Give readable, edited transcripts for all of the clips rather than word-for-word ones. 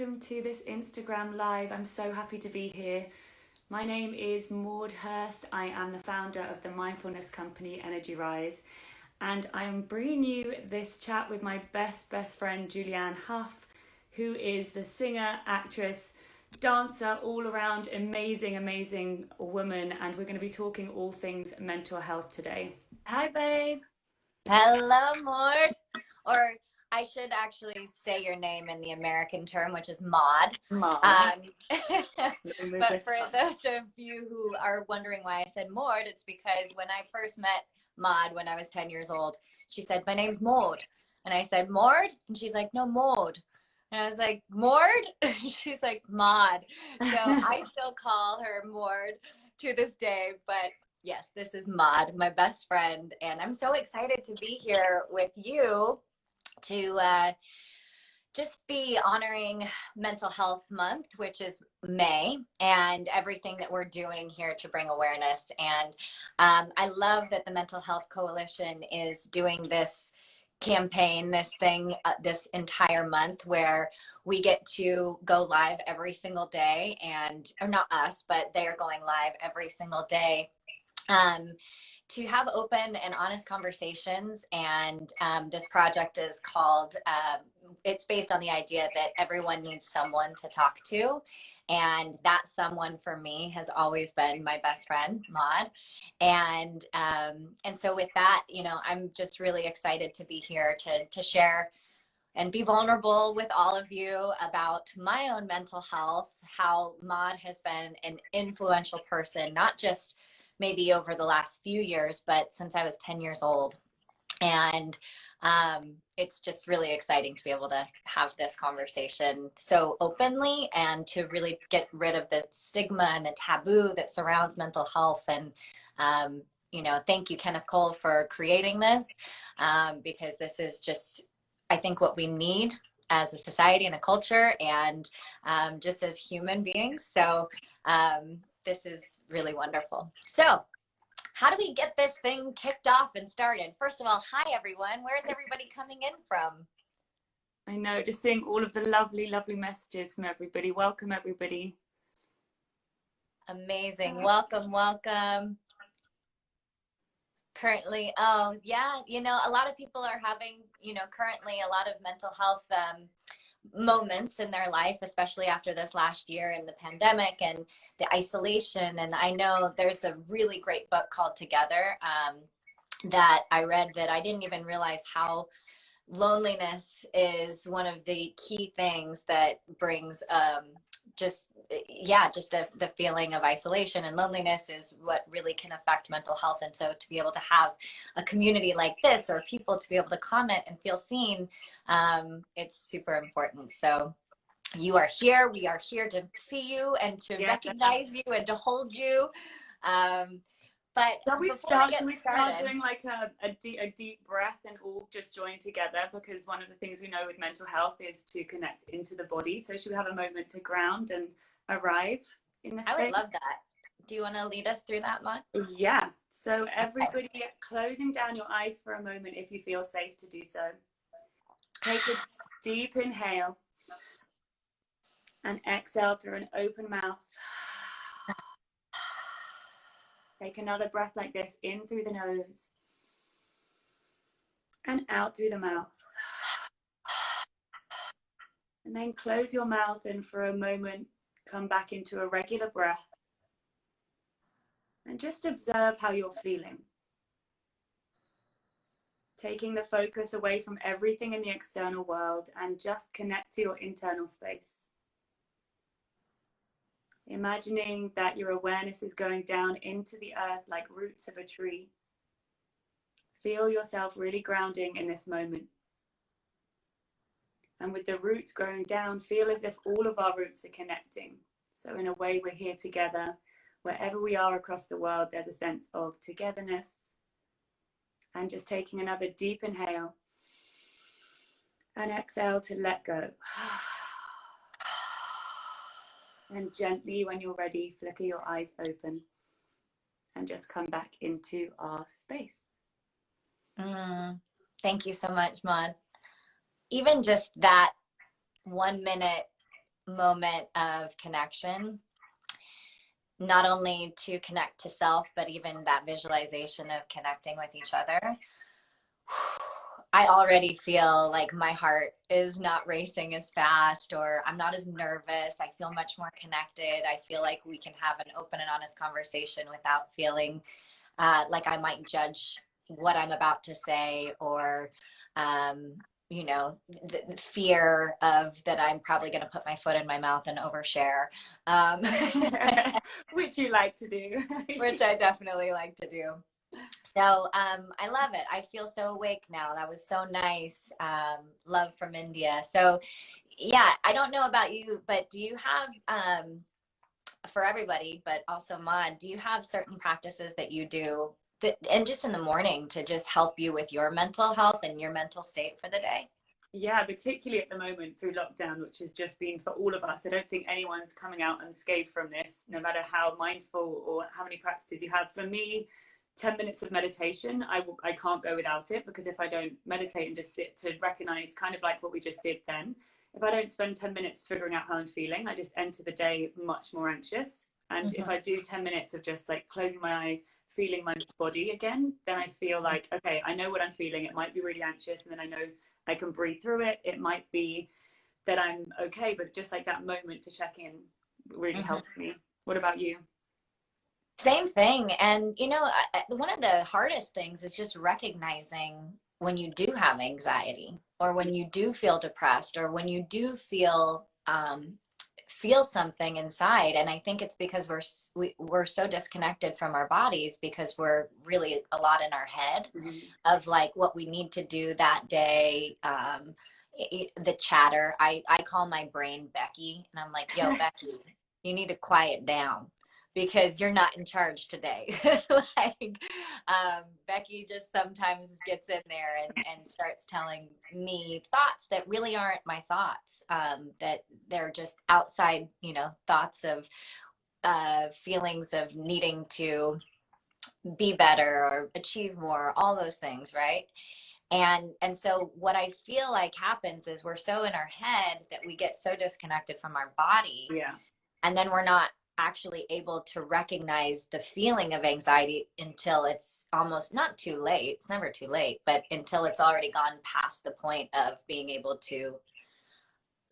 welcome to this Instagram Live. I'm so happy to be here. My name is Maude Hirst. I am the founder of the mindfulness company Energy Rise, and I am bringing you this chat with my best friend Julianne Hough, who is the singer, actress, dancer, all around amazing woman, and we're going to be talking all things mental health today. Hi, babe. Hello, Maude. Or I should actually say your name in the American term, which is Maude. But for those of you who are wondering why I said Maude, it's because when I first met Maude when I was 10 years old, she said, "My name's Maude." And I said, "Maude?" And she's like, "No, Maude." And I was like, "Maude?" She's like, "Maude." So I still call her Maude to this day, but yes, this is Maude, my best friend, and I'm so excited to be here with you to just be honoring Mental Health Month, which is May, and everything that we're doing here to bring awareness. And I love that the Mental Health Coalition is doing this campaign, this thing, this entire month where we get to go live every single day, and, or not us, but they are going live every single day to have open and honest conversations. And this project is called, it's based on the idea that everyone needs someone to talk to. And that someone for me has always been my best friend, Maude. And so with that, you know, I'm just really excited to be here to share and be vulnerable with all of you about my own mental health, how Maude has been an influential person, not just maybe over the last few years, but since I was 10 years old. And it's just really exciting to be able to have this conversation so openly and to really get rid of the stigma and the taboo that surrounds mental health. And, you know, thank you, Kenneth Cole, for creating this, because this is just, I think, what we need as a society and a culture, and just as human beings. So this is really wonderful. So how do we get this thing kicked off and started? First of all, hi, everyone. Where is everybody coming in from? I know, just seeing all of the lovely messages from everybody. Welcome, everybody. Amazing. Welcome. Currently, oh, yeah, you know, a lot of people are having, you know, currently a lot of mental health moments in their life, especially after this last year in the pandemic and the isolation. And I know there's a really great book called Together that I read that I didn't even realize how loneliness is one of the key things that brings the feeling of isolation, and loneliness is what really can affect mental health. And so to be able to have a community like this, or people to be able to comment and feel seen, it's super important. So you are here, we are here to see you and to recognize you and to hold you. But shall we start doing like a deep breath and all just join together? Because one of the things we know with mental health is to connect into the body. So should we have a moment to ground and arrive in the space? I would love that. Do you want to lead us through that, Maude? Yeah. So everybody, closing down your eyes for a moment if you feel safe to do so. Take a deep inhale and exhale through an open mouth. Take another breath like this, in through the nose and out through the mouth. And then close your mouth, and for a moment, come back into a regular breath. And just observe how you're feeling. Taking the focus away from everything in the external world and just connect to your internal space. Imagining that your awareness is going down into the earth like roots of a tree. Feel yourself really grounding in this moment. And with the roots growing down, feel as if all of our roots are connecting. So in a way, we're here together. Wherever we are across the world, there's a sense of togetherness. And just taking another deep inhale and exhale to let go. And gently, when you're ready, flicker your eyes open and just come back into our space. Thank you so much, Maude. Even just that 1 minute moment of connection, not only to connect to self, but even that visualization of connecting with each other, I already feel like my heart is not racing as fast, or I'm not as nervous. I feel much more connected. I feel like we can have an open and honest conversation without feeling like I might judge what I'm about to say, or, um, the fear of that I'm probably going to put my foot in my mouth and overshare. Um, Which you like to do. which I definitely like to do. So I love it. I feel so awake now. That was so nice. Love from India. So yeah, I don't know about you, but do you have, for everybody, but also Maude, do you have certain practices that you do that, and just in the morning, to just help you with your mental health and your mental state for the day? Yeah, particularly at the moment through lockdown, which has just been for all of us. I don't think anyone's coming out unscathed from this, no matter how mindful or how many practices you have. For me, 10 minutes of meditation, I can't go without it, because if I don't meditate and just sit to recognize, kind of like what we just did then, if I don't spend 10 minutes figuring out how I'm feeling, I just enter the day much more anxious. And if I do 10 minutes of just like closing my eyes, feeling my body again, then I feel like, okay, I know what I'm feeling. It might be really anxious, and then I know I can breathe through it. It might be that I'm okay, but just like that moment to check in really helps me. What about you? Same thing. And, one of the hardest things is just recognizing when you do have anxiety, or when you do feel depressed, or when you do feel something inside. And I think it's because we're so disconnected from our bodies, because we're really a lot in our head of like what we need to do that day. The chatter, I call my brain Becky, and I'm like, yo, Becky, you need to quiet down, because you're not in charge today. Like, Becky just sometimes gets in there and starts telling me thoughts that really aren't my thoughts, that they're just outside, thoughts of feelings of needing to be better or achieve more, all those things, right? And so what I feel like happens is we're so in our head that we get so disconnected from our body, Yeah. and then we're not actually able to recognize the feeling of anxiety until it's almost not too late. It's never too late, but until it's already gone past the point of being able to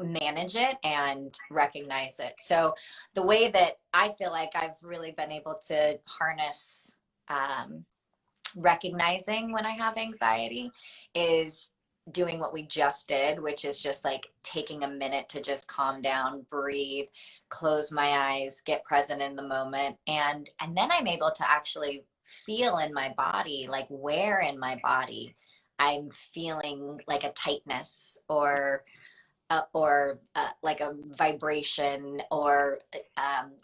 manage it and recognize it. So the way that I feel like I've really been able to harness, recognizing when I have anxiety, is doing what we just did, which is just like taking a minute to just calm down, breathe, close my eyes, get present in the moment. And then I'm able to actually feel in my body, like where in my body I'm feeling like a tightness, or like a vibration, or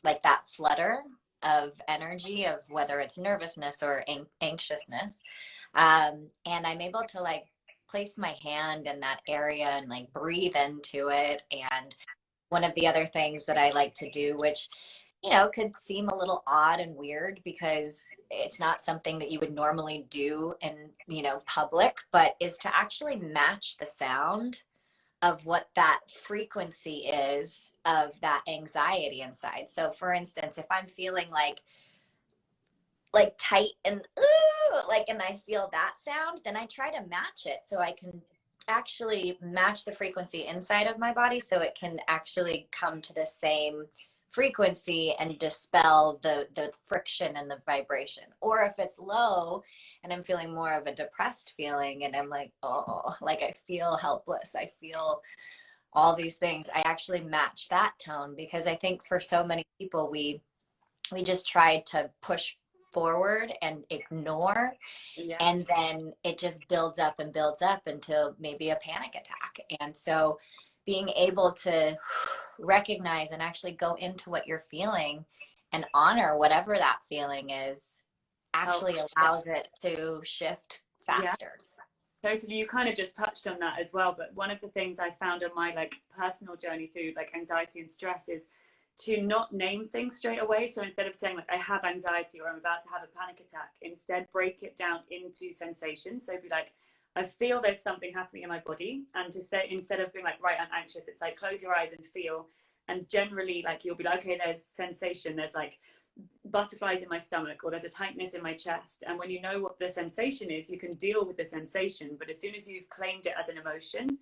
like that flutter of energy, of whether it's nervousness or anxiousness. And I'm able to like place my hand in that area and like breathe into it. And one of the other things that I like to do, which could seem a little odd and weird, because it's not something that you would normally do in public, but is to actually match the sound of what that frequency is of that anxiety inside. So for instance, if I'm feeling like tight and like, and I feel that sound, then I try to match it, so I can actually match the frequency inside of my body, so it can actually come to the same frequency and dispel the friction and the vibration. Or if it's low and I'm feeling more of a depressed feeling, and I'm like, oh, like I feel helpless, I feel all these things, I actually match that tone, because I think for so many people, we just try to push forward and ignore, Yeah. and then it just builds up and builds up until maybe a panic attack. And so being able to recognize and actually go into what you're feeling and honor whatever that feeling is actually allows it to shift Yeah. faster. Totally. You kind of just touched on that as well. But one of the things I found on my like personal journey through like anxiety and stress is to not name things straight away. So instead of saying like I have anxiety or I'm about to have a panic attack, instead break it down into sensations. So be like, I feel there's something happening in my body. And to say, instead of being like, right, I'm anxious, it's like close your eyes and feel. And generally, like, you'll be like, okay, there's sensation, there's like butterflies in my stomach, or there's a tightness in my chest. And when you know what the sensation is, you can deal with the sensation. But as soon as you've claimed it as an emotion,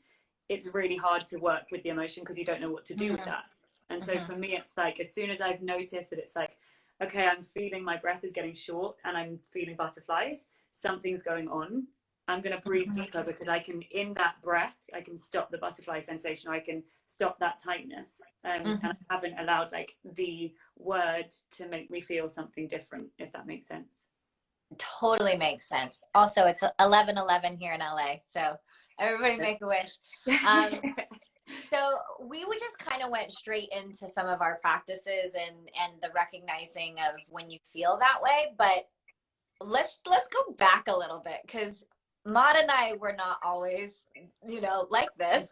it's really hard to work with the emotion because you don't know what to do with that. And so for me, it's like, as soon as I've noticed that it's like, okay, I'm feeling my breath is getting short and I'm feeling butterflies, something's going on. I'm going to breathe deeper, because I can, in that breath, I can stop the butterfly sensation, or I can stop that tightness. And I haven't allowed like the word to make me feel something different, if that makes sense. Totally makes sense. Also, it's 11:11 here in LA, so everybody make a wish. So we would just kind of went straight into some of our practices and the recognizing of when you feel that way. But let's go back a little bit, because Maude and I were not always, like this.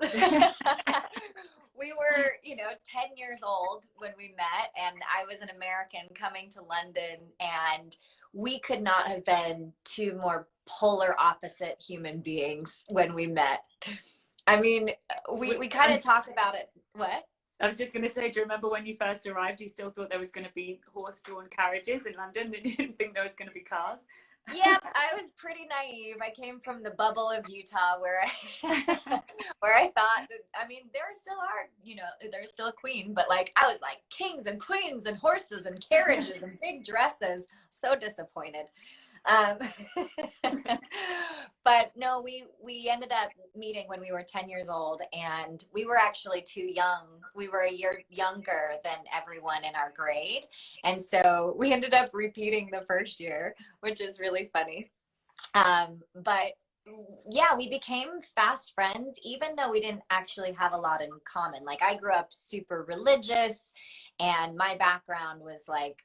We were, 10 years old when we met, and I was an American coming to London, and we could not have been two more polar opposite human beings when we met. I mean, we kind of talked about it. What? I was just going to say, do you remember when you first arrived, you still thought there was going to be horse-drawn carriages in London, and you didn't think there was going to be cars? Yeah, I was pretty naive. I came from the bubble of Utah where I thought that, I mean, there still are, there's still a queen, but like, I was like kings and queens and horses and carriages and big dresses. So disappointed. But no, we ended up meeting when we were 10 years old, and we were actually too young. We were a year younger than everyone in our grade. And so we ended up repeating the first year, which is really funny. But yeah, we became fast friends, even though we didn't actually have a lot in common. Like, I grew up super religious, and my background was like,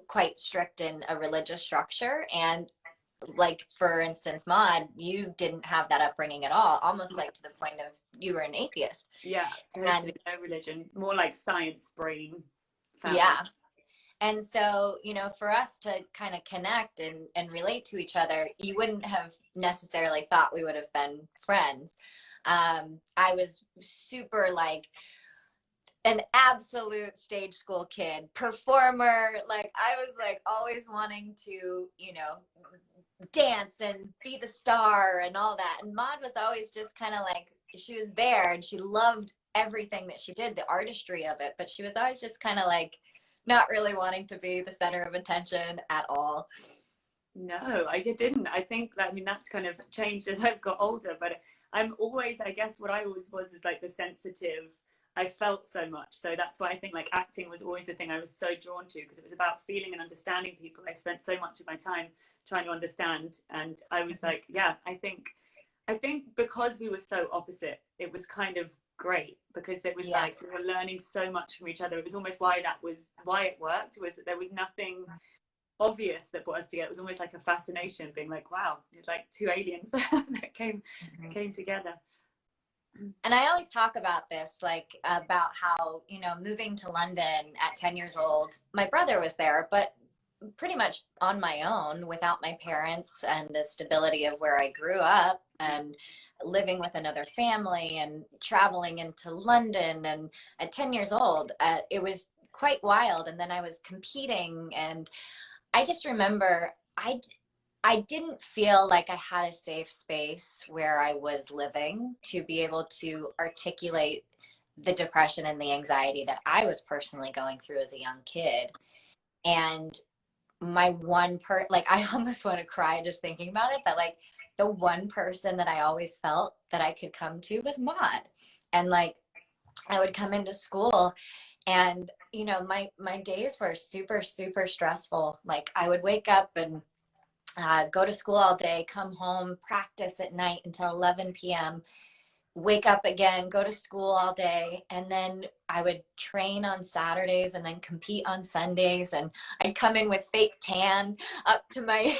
quite strict in a religious structure. And like, for instance, Maude, you didn't have that upbringing at all, almost like to the point of you were an atheist. Yeah, totally. No religion, more like science brain family. Yeah. And so, for us to kind of connect and relate to each other, you wouldn't have necessarily thought we would have been friends. I was super like an absolute stage school kid, performer. Like, I was like always wanting to, dance and be the star and all that. And Maude was always just kind of like, she was there and she loved everything that she did, the artistry of it, but she was always just kind of like not really wanting to be the center of attention at all. No, I didn't. I think, I mean, that's kind of changed as I've got older, but I'm always, I guess what I always was like the sensitive. I felt so much. So that's why I think like acting was always the thing I was so drawn to, because it was about feeling and understanding people. I spent so much of my time trying to understand. And I was like, yeah, I think because we were so opposite, it was kind of great, because it was like we were learning so much from each other. It was almost why it worked, was that there was nothing obvious that brought us together. It was almost like a fascination, being like, wow, it's like two aliens that came together. And I always talk about this, like about how, moving to London at 10 years old, my brother was there, but pretty much on my own, without my parents and the stability of where I grew up, and living with another family and traveling into London. And at 10 years old, it was quite wild. And then I was competing, and I just remember I didn't feel like I had a safe space where I was living to be able to articulate the depression and the anxiety that I was personally going through as a young kid. And my like, I almost want to cry just thinking about it, but like, the one person that I always felt that I could come to was Maude. And like, I would come into school, and my days were super, super stressful. Like, I would wake up and go to school all day, come home, practice at night until 11 p.m., wake up again, go to school all day, and then I would train on Saturdays and then compete on Sundays. And I'd come in with fake tan up to my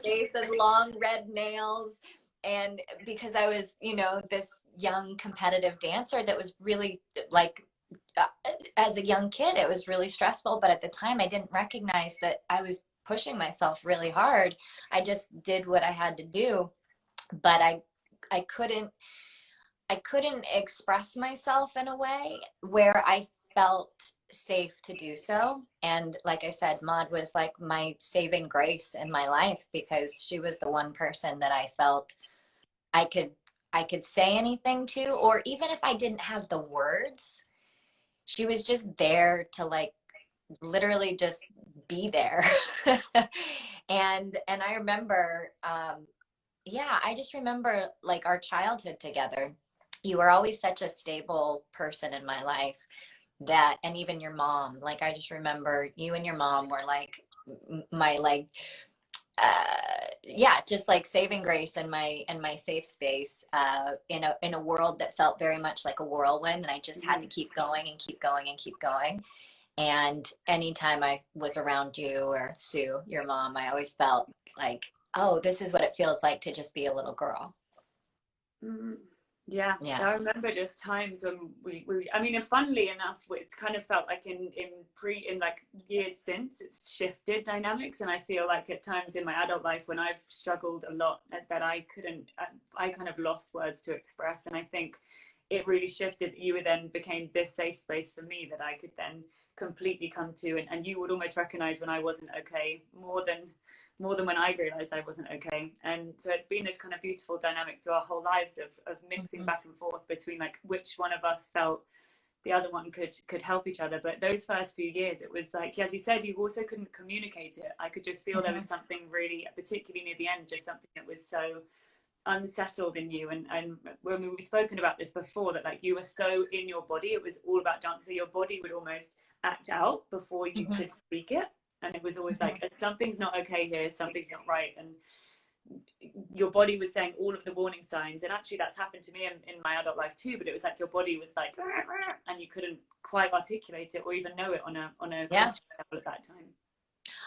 face and long red nails. And because I was, this young competitive dancer, that was really like, as a young kid, it was really stressful. But at the time, I didn't recognize that I was pushing myself really hard. I just did what I had to do, but I couldn't I couldn't express myself in a way where I felt safe to do so. And like I said, Maude was like my saving grace in my life because she was the one person that I felt I could I could say anything to, or even if I didn't have the words, she was just there to like literally just be there. And I remember yeah, I just remember like our childhood together. You were always such a stable person in my life that, and even your mom, like I just remember you and your mom were like my like yeah, just like saving grace in my safe space in a world that felt very much like a whirlwind, and I just had to keep going and keep going and keep going. And anytime I was around you or Sue, your mom, I always felt like, oh, this is what it feels like to just be a little girl. Mm. Yeah, Yeah. I remember just times when I mean, and funnily enough, it's kind of felt like in like years since it's shifted dynamics, and I feel like at times in my adult life when I've struggled a lot that I couldn't, I kind of lost words to express, and I think it really shifted. You then became this safe space for me that I could then completely come to, and you would almost recognize when I wasn't okay more than when I realized I wasn't okay. And so it's been this kind of beautiful dynamic through our whole lives of mixing back and forth between like which one of us felt the other one could help each other. But those first few years, it was like, as you said, you also couldn't communicate it. I could just feel there was something really, particularly near the end, just something that was so unsettled in you. And when we've spoken about this before, that like you were so in your body, it was all about dance. So your body would almost act out before you could speak it. And it was always like, something's not okay here, something's not right. And your body was saying all of the warning signs. And actually that's happened to me in my adult life too, but it was like your body was like, and you couldn't quite articulate it or even know it on a Yeah. level at that time.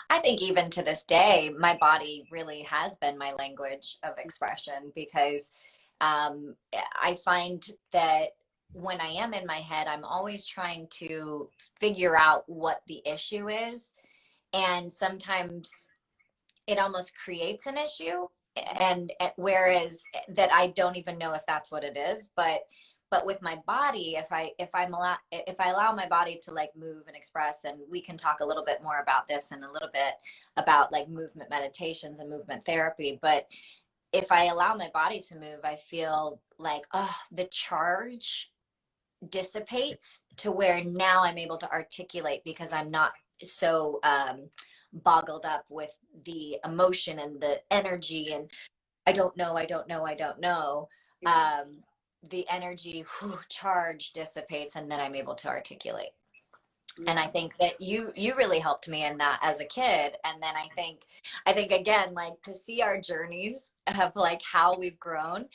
I think even to this day, my body really has been my language of expression because I find that when I am in my head, I'm always trying to figure out what the issue is. And sometimes it almost creates an issue. And whereas that I don't even know if that's what it is, but with my body, if I allow my body to like move and express, and we can talk a little bit more about this and a little bit about like movement meditations and movement therapy, but if I allow my body to move, I feel like, oh, the charge dissipates to where now I'm able to articulate because I'm not so boggled up with the emotion and the energy and I don't know, I don't know, I don't know. Yeah. The energy charge dissipates and then I'm able to articulate. Yeah. And I think that you really helped me in that as a kid. And then I think again, like to see our journeys of like how we've grown.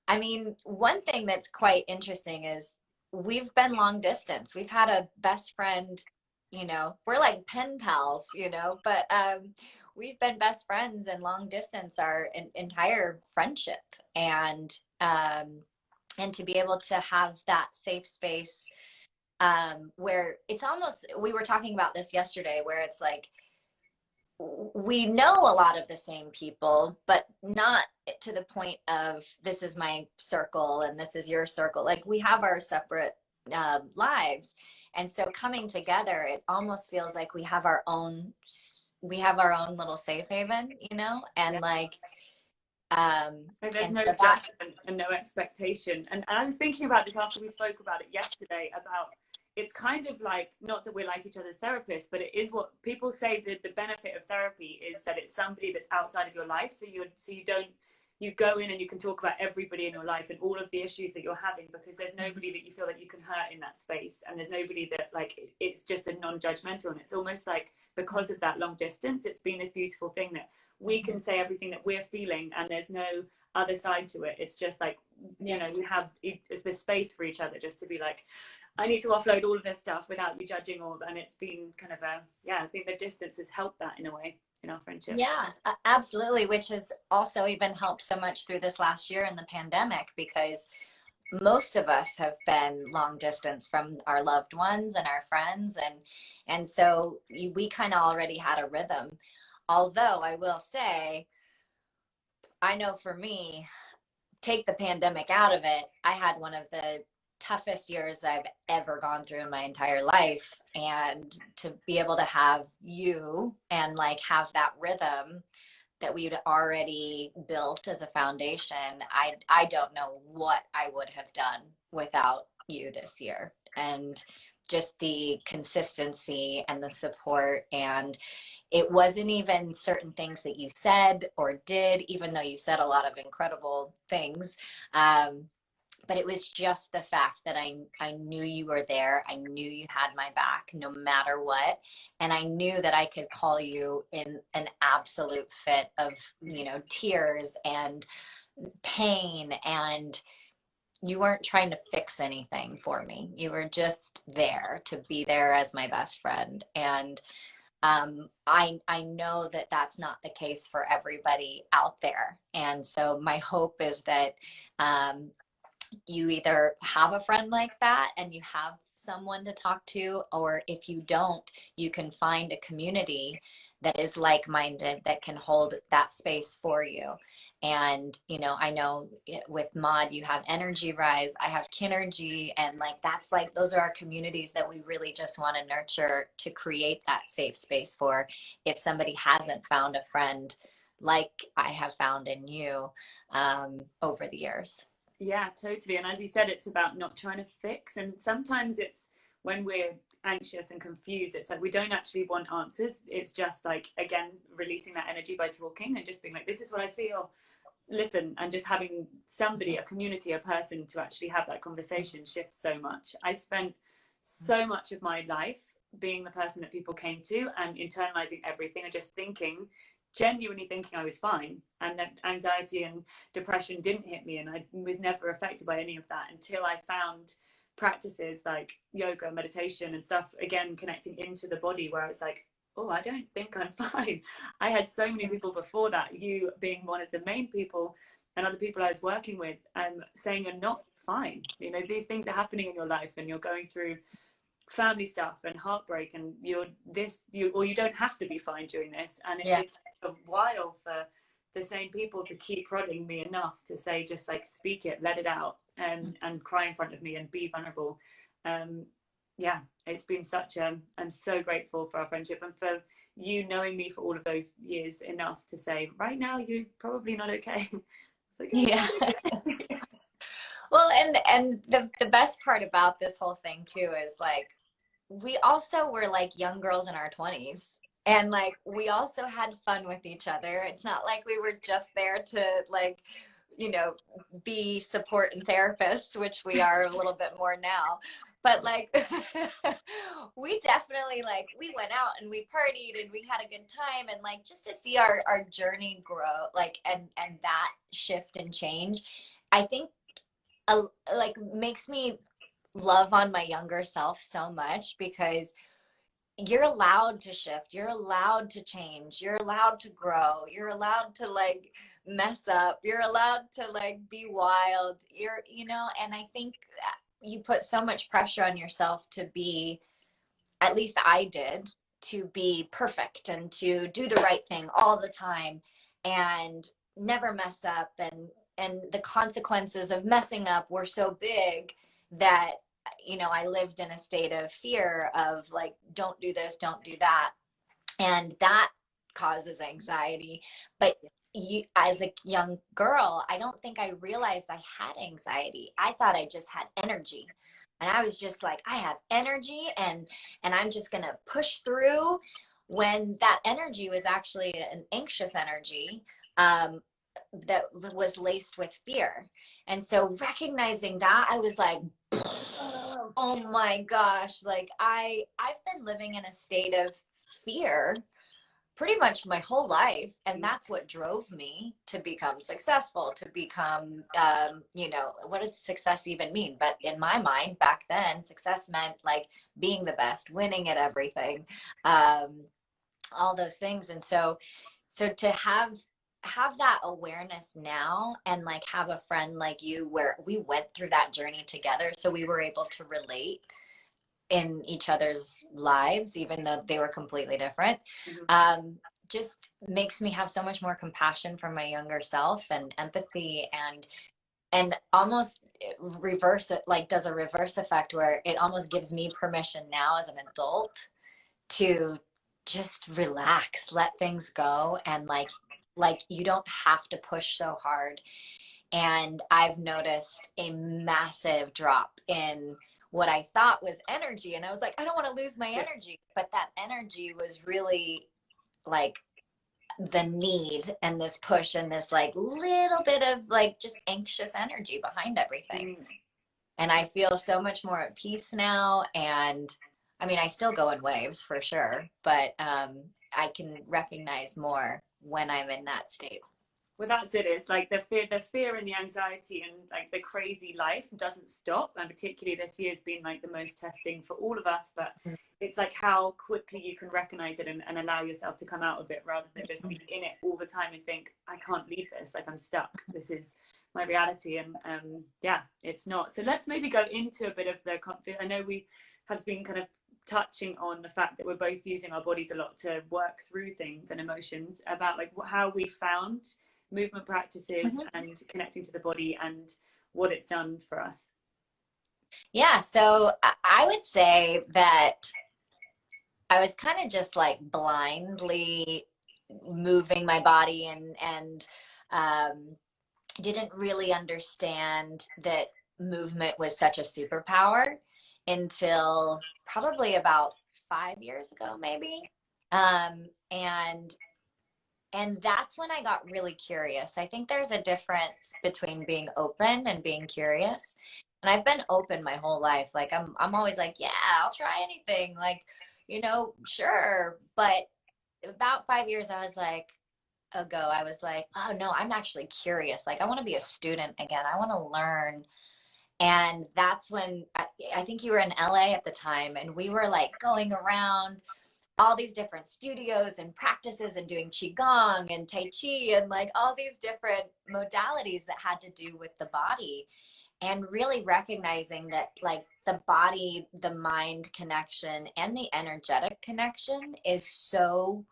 I mean, one thing that's quite interesting is we've been long distance. We've had a best friend, you know, we're like pen pals, you know, but we've been best friends and long distance our entire friendship. And to be able to have that safe space where it's almost, we were talking about this yesterday, where it's like we know a lot of the same people, but not to the point of this is my circle and this is your circle. Like we have our separate lives. And so coming together, it almost feels like we have our own little safe haven, you know, and Yeah. like, And there's and no so that, judgment and no expectation. And I was thinking about this after we spoke about it yesterday, about it's kind of like, not that we're like each other's therapists, but it is what people say that the benefit of therapy is that it's somebody that's outside of your life. So you don't, you go in and you can talk about everybody in your life and all of the issues that you're having, because there's nobody that you feel that you can hurt in that space. And there's nobody that like, it's just a non-judgmental. And it's almost like because of that long distance, it's been this beautiful thing that we can say everything that we're feeling and there's no other side to it. It's just like, you know, we have the space for each other just to be like, I need to offload all of this stuff without you judging all. And it's been kind of I think the distance has helped that in a way in our friendship. yeah, absolutely. Which has also even helped so much through this last year in the pandemic, because most of us have been long distance from our loved ones and our friends. And so we kind of already had a rhythm. Although I will say, I know for me, take the pandemic out of it, I had one of the toughest years I've ever gone through in my entire life. And to be able to have you and like have that rhythm that we'd already built as a foundation, I don't know what I would have done without you this year. And just the consistency and the support, and it wasn't even certain things that you said or did, even though you said a lot of incredible things. But it was just the fact that I knew you were there. I knew you had my back no matter what. And I knew that I could call you in an absolute fit of, you know, tears and pain. And you weren't trying to fix anything for me. You were just there to be there as my best friend. And I know that that's not the case for everybody out there. And so my hope is that you either have a friend like that and you have someone to talk to, or if you don't, you can find a community that is like-minded, that can hold that space for you. And, you know, I know with Maude, you have Energy Rise, I have Kinergy, and like, that's like, those are our communities that we really just want to nurture to create that safe space for if somebody hasn't found a friend like I have found in you over the years. Yeah, totally. And as you said, it's about not trying to fix. And sometimes it's when we're anxious and confused, it's like we don't actually want answers. It's just like, again, releasing that energy by talking and just being like, this is what I feel. Listen, and just having somebody, a community, a person to actually have that conversation shifts so much. I spent so much of my life being the person that people came to and internalizing everything and just thinking, genuinely thinking I was fine, and that anxiety and depression didn't hit me, and I was never affected by any of that until I found practices like yoga, meditation and stuff, again connecting into the body, where I was like, oh, I don't think I'm fine. I had so many people before that, you being one of the main people, and other people I was working with, saying you're not fine. You know, these things are happening in your life and you're going through family stuff and heartbreak, and you don't have to be fine during this. And Yeah. it took a while for the same people to keep prodding me enough to say, just like, speak it, let it out, and cry in front of me and be vulnerable. Yeah, it's been I'm so grateful for our friendship and for you knowing me for all of those years enough to say, right now you're probably not okay. It's like, Yeah. Well, and the best part about this whole thing too is like, we also were like young girls in our 20s, and like we also had fun with each other. It's not like we were just there to like, you know, be support and therapists, which we are a little bit more now. But like we definitely, like, we went out and we partied and we had a good time, and like just to see our journey grow, like, and that shift and change, I think like makes me love on my younger self so much, because you're allowed to shift, you're allowed to change, you're allowed to grow, you're allowed to like mess up, you're allowed to like be wild, you're, you know. And I think you put so much pressure on yourself to be, at least I did, to be perfect and to do the right thing all the time and never mess up, and the consequences of messing up were so big that, you know, I lived in a state of fear of like, don't do this, don't do that, and that causes anxiety. But you, as a young girl, I don't think I realized I had anxiety. I thought I just had energy, and I was just like, I have energy, and I'm just gonna push through, when that energy was actually an anxious energy, that was laced with fear. And so recognizing that, I was like, oh my gosh, like I've been living in a state of fear pretty much my whole life, and that's what drove me to become successful, to become, you know, what does success even mean? But in my mind back then, success meant like being the best, winning at everything, all those things. And so to have that awareness now, and like have a friend like you where we went through that journey together, so we were able to relate in each other's lives, even though they were completely different, just makes me have so much more compassion for my younger self and empathy. And and almost reverse it, like does a reverse effect where it almost gives me permission now as an adult to just relax, let things go, and like you don't have to push so hard. And I've noticed a massive drop in what I thought was energy, and I was like, I don't want to lose my energy, but that energy was really like the need and this push and this like little bit of like just anxious energy behind everything. And I feel so much more at peace now. And I mean, I still go in waves for sure, but I can recognize more when I'm in that state. Well, that's it. It's like the fear and the anxiety and like the crazy life doesn't stop. And particularly this year has been like the most testing for all of us. But it's like how quickly you can recognize it and allow yourself to come out of it rather than just be in it all the time and think, I can't leave this. Like I'm stuck. This is my reality. And yeah, it's not. So let's maybe go into a bit of the, I know we have been kind of touching on the fact that we're both using our bodies a lot to work through things and emotions, about like how we found movement practices and connecting to the body and what it's done for us. Yeah, so I would say that I was kind of just like blindly moving my body and didn't really understand that movement was such a superpower until probably about 5 years ago, maybe. And that's when I got really curious. I think there's a difference between being open and being curious. And I've been open my whole life. Like I'm always like, yeah, I'll try anything. Like, sure. But about 5 years ago, I was like, oh no, I'm actually curious. Like I want to be a student again. I want to learn. And that's when I think you were in LA at the time, and we were like going around all these different studios and practices and doing qigong and tai chi and like all these different modalities that had to do with the body, and really recognizing that like the body, the mind connection and the energetic connection is so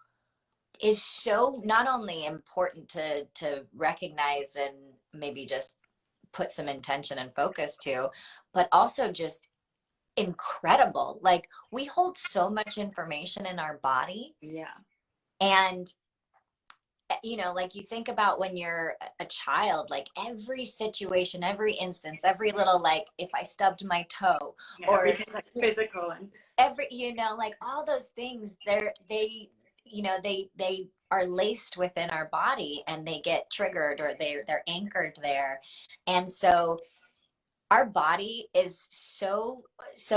not only important to recognize and maybe just put some intention and focus to, but also just incredible. Like we hold so much information in our body. Yeah. And like you think about when you're a child, like every situation, every instance, every little, like if I stubbed my toe, Yeah, or everything's like physical and every, like all those things, they are laced within our body and they get triggered or they're anchored there. And so our body is so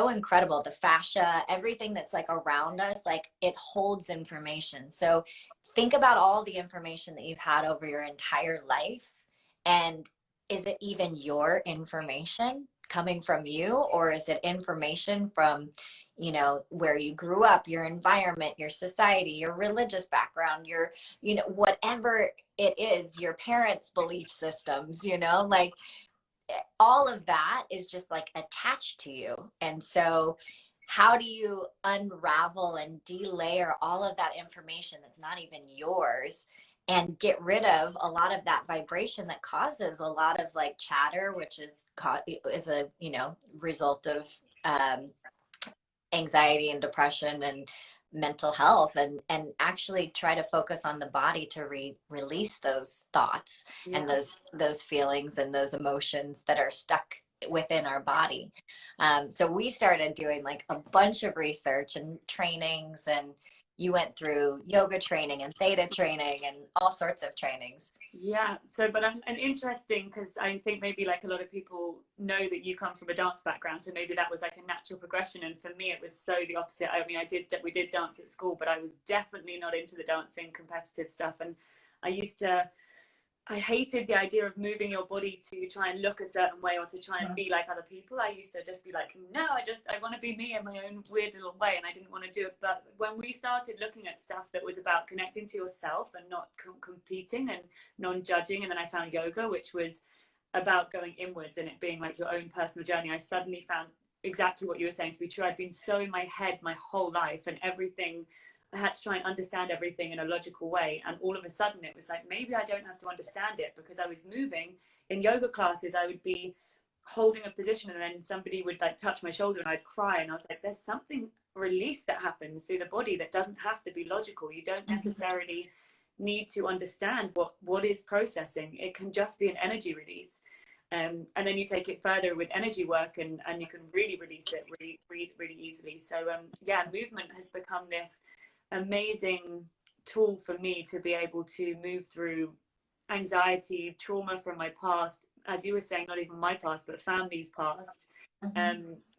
incredible. The fascia, everything that's like around us, like it holds information. So think about all the information that you've had over your entire life, and is it even your information coming from you, or is it information from where you grew up, your environment, your society, your religious background, your whatever it is, your parents' belief systems, like all of that is just like attached to you. And so how do you unravel and delayer all of that information that's not even yours and get rid of a lot of that vibration that causes a lot of like chatter, which is a result of anxiety and depression and mental health, and actually try to focus on the body to release those thoughts and those feelings and those emotions that are stuck within our body. So we started doing like a bunch of research and trainings, and you went through yoga training and theta training and all sorts of trainings. Yeah. So, but and interesting, because I think maybe like a lot of people know that you come from a dance background, so maybe that was like a natural progression. And for me, it was so the opposite. I mean, we did dance at school, but I was definitely not into the dancing competitive stuff. And I hated the idea of moving your body to try and look a certain way or to try and be like other people. I used to just be like, no, I want to be me in my own weird little way, and I didn't want to do it. But when we started looking at stuff that was about connecting to yourself and not competing and non-judging, and then I found yoga, which was about going inwards and it being like your own personal journey, I suddenly found exactly what you were saying to be true. I'd been so in my head my whole life, and everything I had to try and understand everything in a logical way. And all of a sudden it was like, maybe I don't have to understand it, because I was moving. In yoga classes, I would be holding a position and then somebody would like touch my shoulder and I'd cry. And I was like, there's something release that happens through the body that doesn't have to be logical. You don't necessarily need to understand what is processing. It can just be an energy release. And then you take it further with energy work, and you can really release it really easily. So yeah, movement has become this amazing tool for me to be able to move through anxiety, trauma from my past, as you were saying, not even my past, but family's past,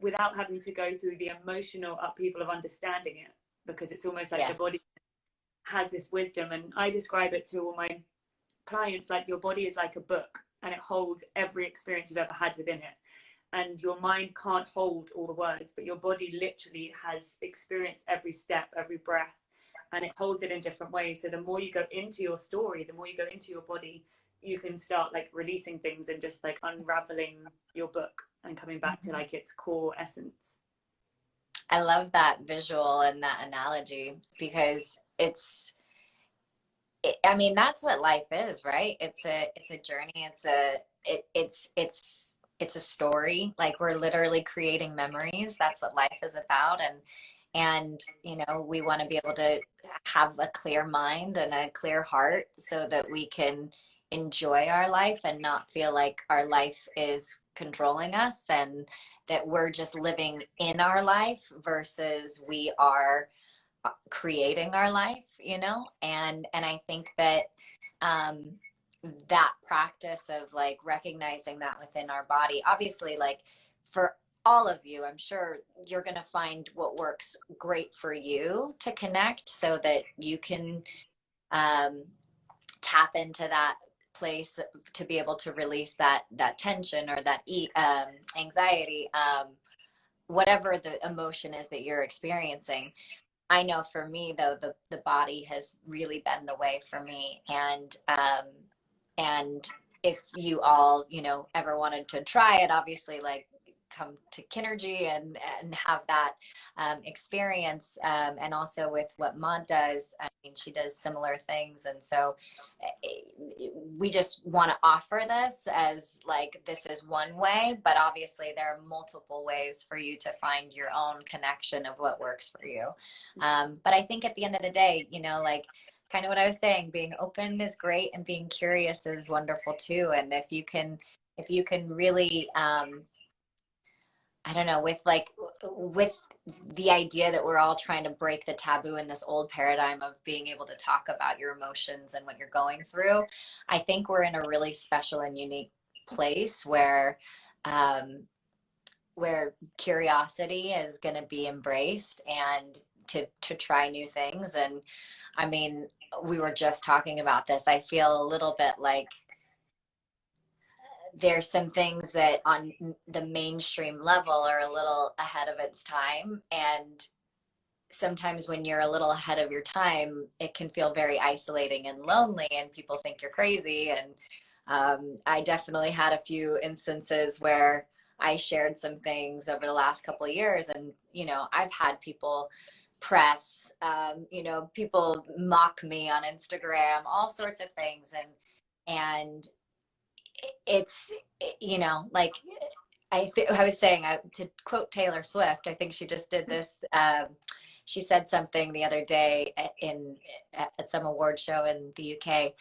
without having to go through the emotional upheaval of understanding it, because it's almost like the body has this wisdom. And I describe it to all my clients like, your body is like a book, and it holds every experience you've ever had within it. And your mind can't hold all the words, but your body literally has experienced every step, every breath, and it holds it in different ways. So the more you go into your story, the more you go into your body, you can start like releasing things and just like unraveling your book and coming back to like its core essence. I love that visual and that analogy, because I mean, that's what life is, right? It's a journey. It's a story. Like, we're literally creating memories. That's what life is about. And you know, we want to be able to have a clear mind and a clear heart so that we can enjoy our life and not feel like our life is controlling us, and that we're just living in our life versus we are creating our life, you know. And I think that that practice of like recognizing that within our body, obviously, like for all of you, I'm sure you're going to find what works great for you to connect, so that you can tap into that place to be able to release that tension or that anxiety, whatever the emotion is that you're experiencing. I know for me though, the body has really been the way for me. And if you all, you know, ever wanted to try it, obviously, like, come to Kinergy and have that experience. And also with what Maude does, I mean, she does similar things. And so we just want to offer this as like, this is one way, but obviously there are multiple ways for you to find your own connection of what works for you. But I think at the end of the day, you know, like kind of what I was saying, being open is great and being curious is wonderful too. And if you can really, I don't know, with the idea that we're all trying to break the taboo in this old paradigm of being able to talk about your emotions and what you're going through, I think we're in a really special and unique place where curiosity is going to be embraced, and to try new things. And I mean, we were just talking about this. I feel a little bit like there's some things that on the mainstream level are a little ahead of its time. And sometimes when you're a little ahead of your time, it can feel very isolating and lonely, and people think you're crazy. And I definitely had a few instances where I shared some things over the last couple of years, and, you know, I've had people press, you know, people mock me on Instagram, all sorts of things. And it's, you know, like I was saying, to quote Taylor Swift, I think she just did this. She said something the other day at some award show in the UK.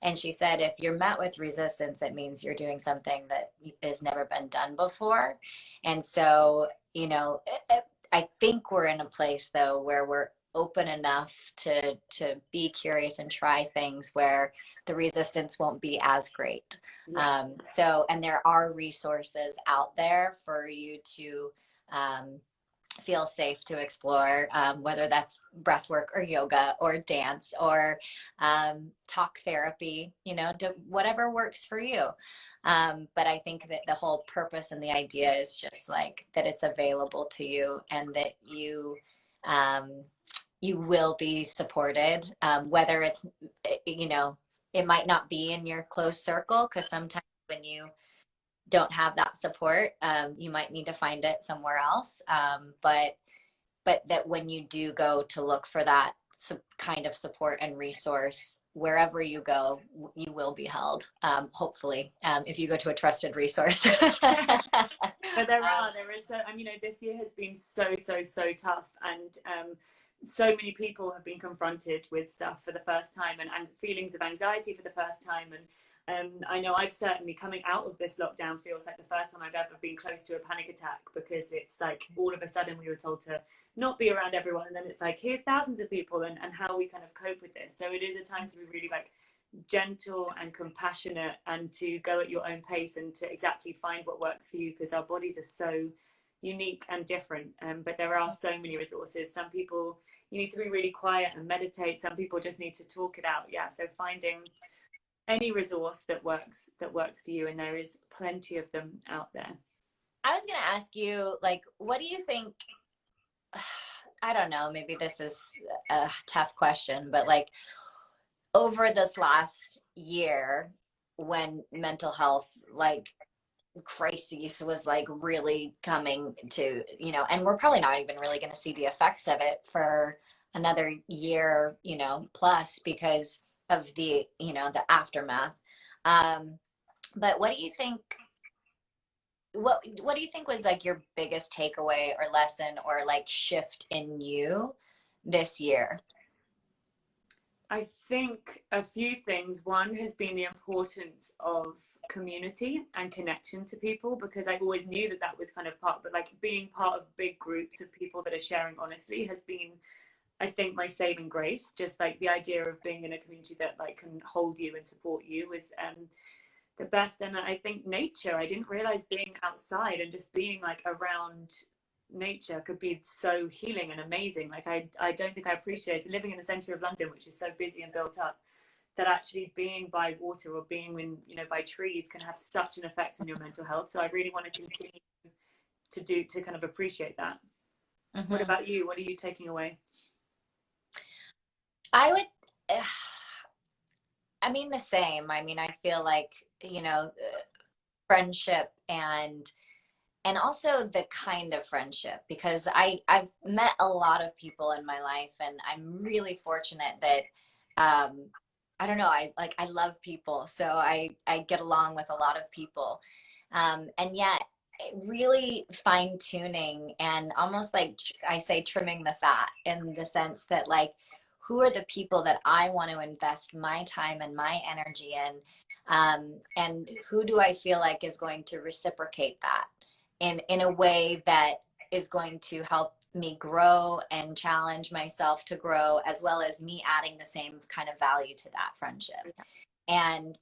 And she said, if you're met with resistance, it means you're doing something that has never been done before. And so, you know, I think we're in a place though where we're open enough to be curious and try things where the resistance won't be as great. Yeah. So, and there are resources out there for you to feel safe to explore, whether that's breath work or yoga or dance or talk therapy, you know, whatever works for you. But I think that the whole purpose and the idea is just like that it's available to you, and that you will be supported, whether it's, you know, it might not be in your close circle, because sometimes when you don't have that support, you might need to find it somewhere else. But that when you do go to look for that kind of support and resource wherever you go. You will be held, hopefully, if you go to a trusted resource. But there is so, and this year has been so tough, and so many people have been confronted with stuff for the first time, and feelings of anxiety for the first time. And I know I've certainly, coming out of this lockdown, feels like the first time I've ever been close to a panic attack, because it's like all of a sudden we were told to not be around everyone, and then it's like, here's thousands of people, and how we kind of cope with this. So it is a time to be really like gentle and compassionate, and to go at your own pace, and to exactly find what works for you, because our bodies are so unique and different. But there are so many resources. Some people, you need to be really quiet and meditate. Some people just need to talk it out. Yeah, so finding any resource that works for you, and there is plenty of them out there. I was going to ask you, like, what do you think? I don't know, maybe this is a tough question, but like, over this last year, when mental health like crises was like really coming to, and we're probably not even really going to see the effects of it for another year, plus, because of the the aftermath. But what do you think was like your biggest takeaway or lesson or like shift in you this year? I think a few things. One has been the importance of community and connection to people, because I always knew that was kind of part, but like being part of big groups of people that are sharing honestly has been, I think, my saving grace. Just like the idea of being in a community that like can hold you and support you was the best. And I think nature, I didn't realize being outside and just being like around nature could be so healing and amazing. Like I don't think I appreciated living in the center of London, which is so busy and built up, that actually being by water or being in, by trees can have such an effect on your mental health. So I really want to continue to kind of appreciate that. Mm-hmm. What about you? What are you taking away? I would, I mean, the same. I mean, I feel like, friendship and also the kind of friendship, because I've met a lot of people in my life, and I'm really fortunate that, I don't know, I love people. So I get along with a lot of people. And yet really fine tuning and almost like I say, trimming the fat, in the sense that like, who are the people that I want to invest my time and my energy in? And who do I feel like is going to reciprocate that in a way that is going to help me grow and challenge myself to grow, as well as me adding the same kind of value to that friendship. And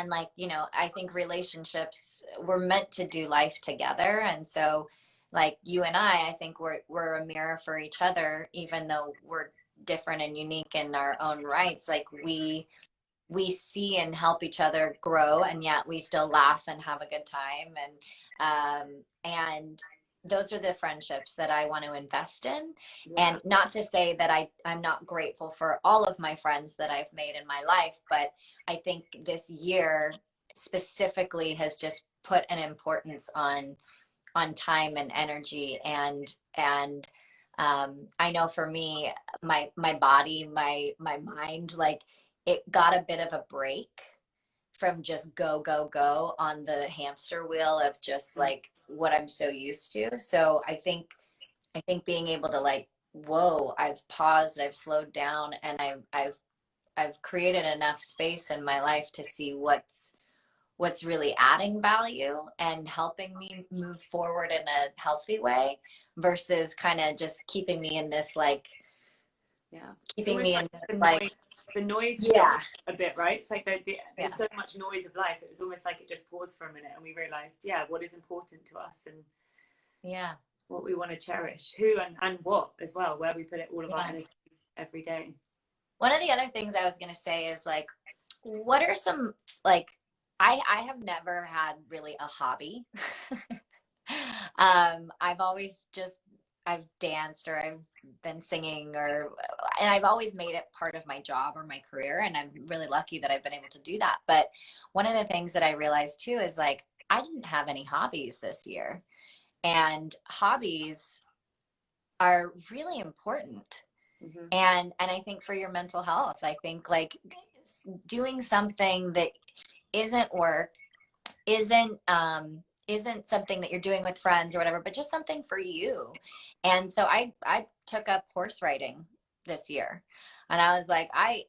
like, I think relationships, we're meant to do life together. And so like you and I think we're a mirror for each other, even though we're different and unique in our own rights. Like we see and help each other grow, and yet we still laugh and have a good time. And those are the friendships that I want to invest in. Yeah. And not to say that I'm not grateful for all of my friends that I've made in my life, but I think this year specifically has just put an importance on time and energy. And I know for me, my body, my mind, like it got a bit of a break from just go on the hamster wheel of just like what I'm so used to. So I think being able to like, whoa, I've paused, I've slowed down, and I've created enough space in my life to see what's really adding value and helping me move forward in a healthy way, versus kind of just keeping me in this like, keeping me in like the noise a bit, right? It's like there's so much noise of life. It was almost like it just paused for a minute, and we realized what is important to us, and what we want to cherish, who and what as well, where we put it all of our energy every day. One of the other things I was going to say is like, what are some, like, I have never had really a hobby. I've danced, or I've been singing, and I've always made it part of my job or my career. And I'm really lucky that I've been able to do that. But one of the things that I realized too is like, I didn't have any hobbies this year, and hobbies are really important. Mm-hmm. And I think for your mental health, I think like doing something that isn't work, isn't something that you're doing with friends or whatever, but just something for you. And so I took up horse riding this year, and I was like, I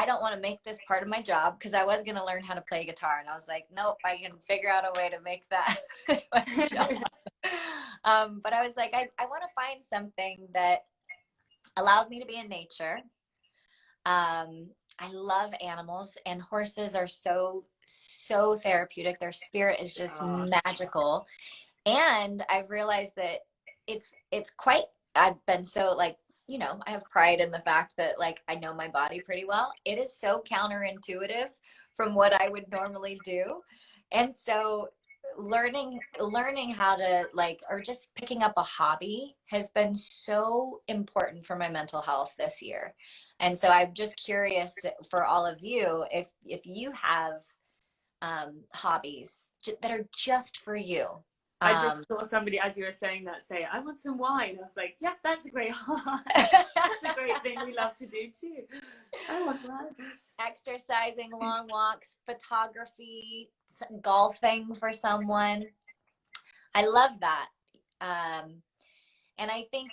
don't want to make this part of my job, because I was going to learn how to play guitar, and I was like, nope, I can figure out a way to make that my job. But I was like, I want to find something that allows me to be in nature. I love animals, and horses are so therapeutic. Their spirit is just magical. And I've realized that it's quite, I've been so like, I have pride in the fact that like I know my body pretty well. It is so counterintuitive from what I would normally do. And so learning how to like, or just picking up a hobby has been so important for my mental health this year. And so I'm just curious for all of you, if you have hobbies that are just for you. I just saw somebody, as you were saying that, say, I want some wine. I was like, yeah, that's a great that's a great thing we love to do too. I want wine. Exercising, long walks, photography, golfing for someone. I love that. And I think,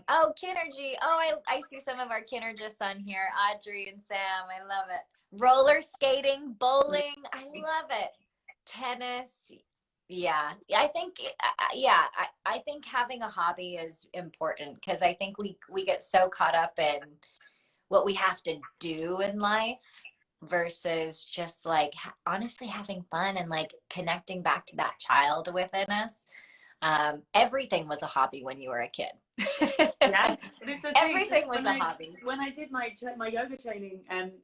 oh, Kinergy. Oh, I see some of our Kinergists on here. Audrey and Sam. I love it. Roller skating, bowling. I love it. Tennis. Yeah. I think, I think having a hobby is important, because I think we get so caught up in what we have to do in life versus just like honestly having fun and like connecting back to that child within us. Everything was a hobby when you were a kid. Yeah, it's the thing. Everything was a hobby. When I did my yoga training,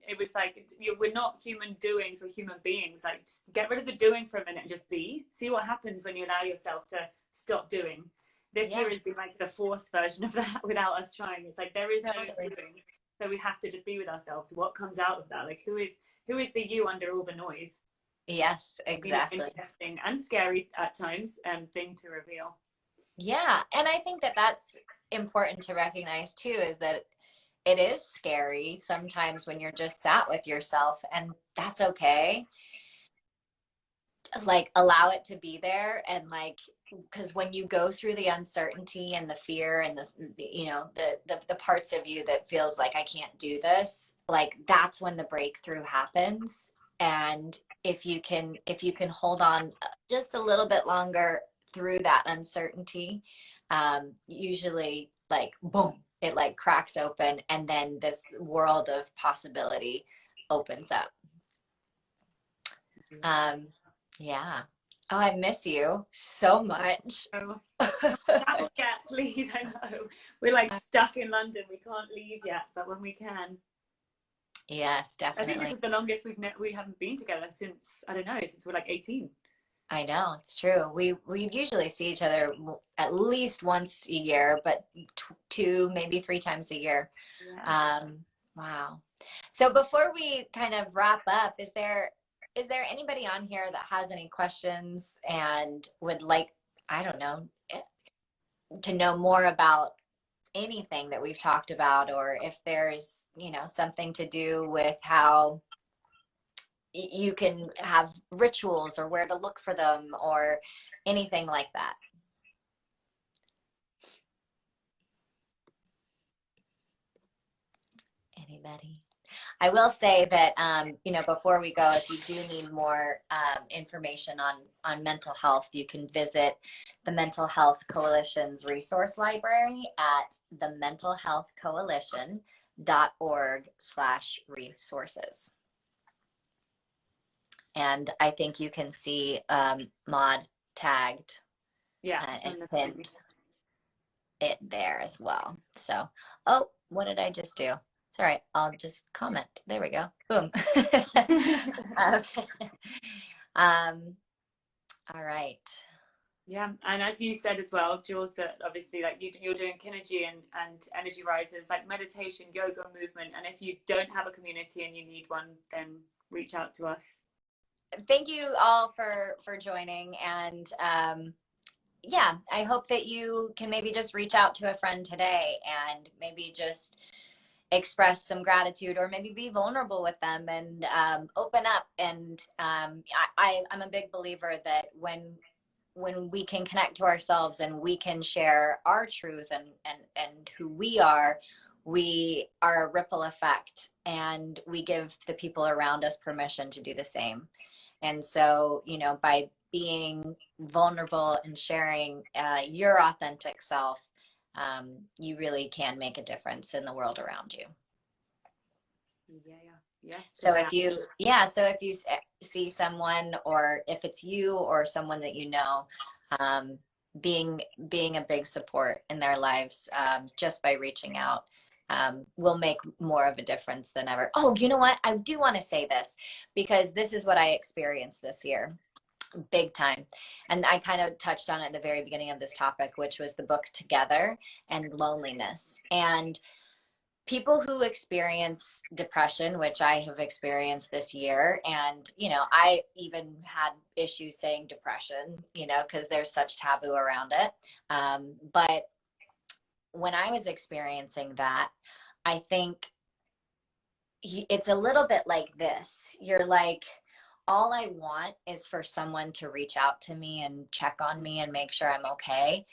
it was like, we're not human doings, we're human beings. Like, just get rid of the doing for a minute and just be. See what happens when you allow yourself to stop doing. This year has been like the forced version of that without us trying. It's like there is no doing, so we have to just be with ourselves. What comes out of that? Like, who is the you under all the noise? Yes, exactly. It's an interesting and scary at times thing to reveal. Yeah, and I think that that's important to recognize too, is that it is scary sometimes when you're just sat with yourself, and that's okay. Like, allow it to be there, and like, because when you go through the uncertainty and the fear and the parts of you that feels like I can't do this, like that's when the breakthrough happens. And if you can hold on just a little bit longer through that uncertainty, usually like boom, it like cracks open, and then this world of possibility opens up. Yeah. Oh, I miss you so much. Oh, travel yet, please. I know we're like stuck in London. We can't leave yet, but when we can. Yes, definitely. I think this is the longest we haven't been together since, I don't know, since we're like 18. I know, it's true. We usually see each other at least once a year, but two, maybe three times a year. Yeah. Wow. So before we kind of wrap up, is there anybody on here that has any questions and would like, I don't know, to know more about anything that we've talked about, or if there's, something to do with how you can have rituals or where to look for them or anything like that? Anybody? I will say that, before we go, if you do need more information on mental health, you can visit the Mental Health Coalition's resource library at thementalhealthcoalition.org/resources. And I think you can see Maude tagged and pinned it there as well. So, oh, what did I just do? It's all right. I'll just comment. There we go. Boom. All right. Yeah, and as you said as well, Jules, that obviously like you're doing Kinergy and energy rises, like meditation, yoga, movement. And if you don't have a community and you need one, then reach out to us. Thank you all for joining. And yeah, I hope that you can maybe just reach out to a friend today and maybe just express some gratitude, or maybe be vulnerable with them and open up. And I'm a big believer that when we can connect to ourselves and we can share our truth and who we are a ripple effect, and we give the people around us permission to do the same. And so, you know, by being vulnerable and sharing your authentic self, you really can make a difference in the world around you. Yeah, yeah. Yes, to So that. so if you see someone, or if it's you or someone that you know, um, being a big support in their lives, just by reaching out, will make more of a difference than ever. Oh, you know what? I do want to say this, because this is what I experienced this year, big time. And I kind of touched on it at the very beginning of this topic, which was the book Together and loneliness. And people who experience depression, which I have experienced this year, and, you know, I even had issues saying depression, you know, because there's such taboo around it. But when I was experiencing that, I think it's a little bit like this. You're like, all I want is for someone to reach out to me and check on me and make sure I'm okay.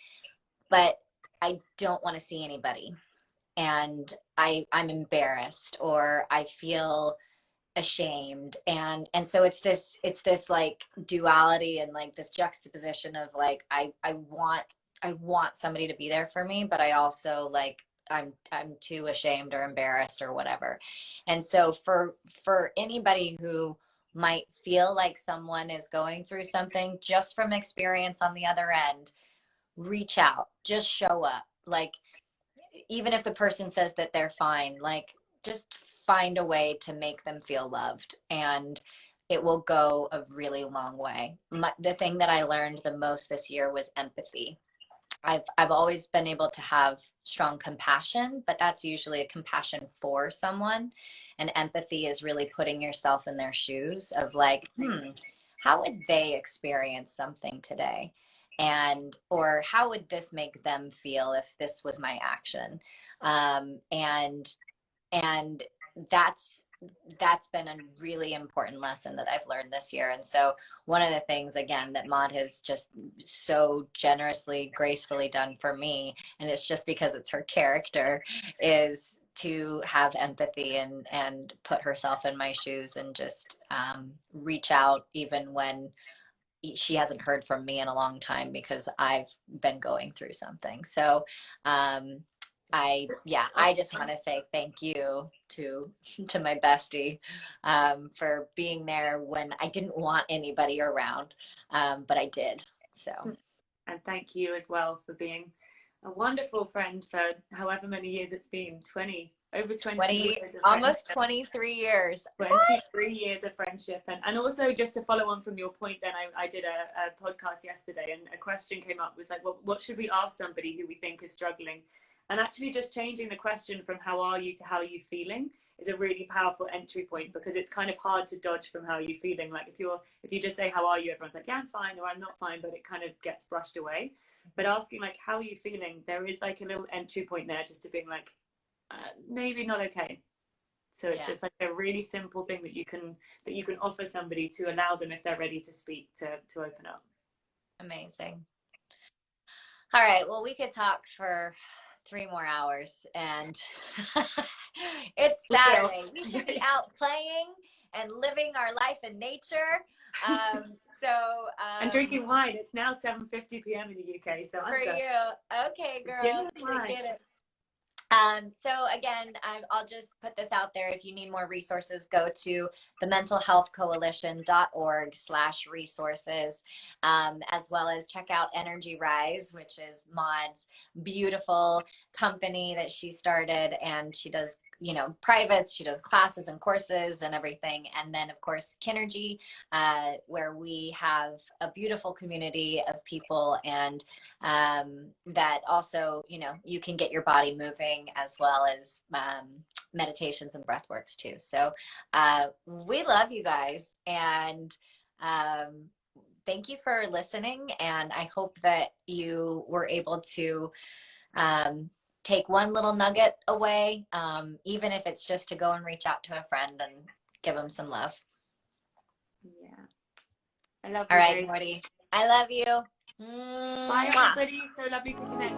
But I don't want to see anybody. And I'm embarrassed, or I feel ashamed. And so it's this like duality, and like this juxtaposition of like, I want somebody to be there for me, but I also like, I'm too ashamed or embarrassed or whatever. And so for anybody who might feel like someone is going through something, just from experience on the other end, reach out, just show up. Like, even if the person says that they're fine, like, just find a way to make them feel loved, and it will go a really long way. The thing that I learned the most this year was empathy. I've always been able to have strong compassion, but that's usually a compassion for someone. And empathy is really putting yourself in their shoes of like, how would they experience something today? And, or how would this make them feel if this was my action? And that's been a really important lesson that I've learned this year. And so one of the things, again, that Maude has just so generously, gracefully done for me, and it's just because it's her character, is to have empathy and put herself in my shoes, and just reach out even when she hasn't heard from me in a long time, because I've been going through something. So I just want to say thank you to my bestie, for being there when I didn't want anybody around, but I did. So, and thank you as well for being a wonderful friend for however many years it's been, 20, over 20 years. Almost 23 years. 23 years of friendship. And also, just to follow on from your point, then I did a podcast yesterday, and a question came up, was like, well, what should we ask somebody who we think is struggling? And actually just changing the question from how are you to how are you feeling is a really powerful entry point, because it's kind of hard to dodge from how you're feeling. Like if you just say how are you, everyone's like, yeah, I'm fine, or I'm not fine, but it kind of gets brushed away. But asking like, how are you feeling, there is like a little entry point there, just to being like, maybe not okay. So it's just like a really simple thing that you can offer somebody to allow them, if they're ready to speak, to open up. Amazing. All right, well, we could talk for 3 more hours, and it's Saturday. We should be out playing and living our life in nature. And drinking wine. It's now 7:50 p.m. in the UK. So for you, okay, girl, get it. So again, I'll just put this out there. If you need more resources, go to thementalhealthcoalition.org/resources, as well as check out Energy Rise, which is Maude's beautiful company that she started, and she does, you know, privates, she does classes and courses and everything. And then of course, Kinergy, where we have a beautiful community of people, and that also, you know, you can get your body moving, as well as meditations and breath works too. So we love you guys, and thank you for listening. And I hope that you were able to take one little nugget away, even if it's just to go and reach out to a friend and give them some love. Yeah. I love All you right, both. Morty. I love you. Bye, Mwah. everybody. So lovely to connect.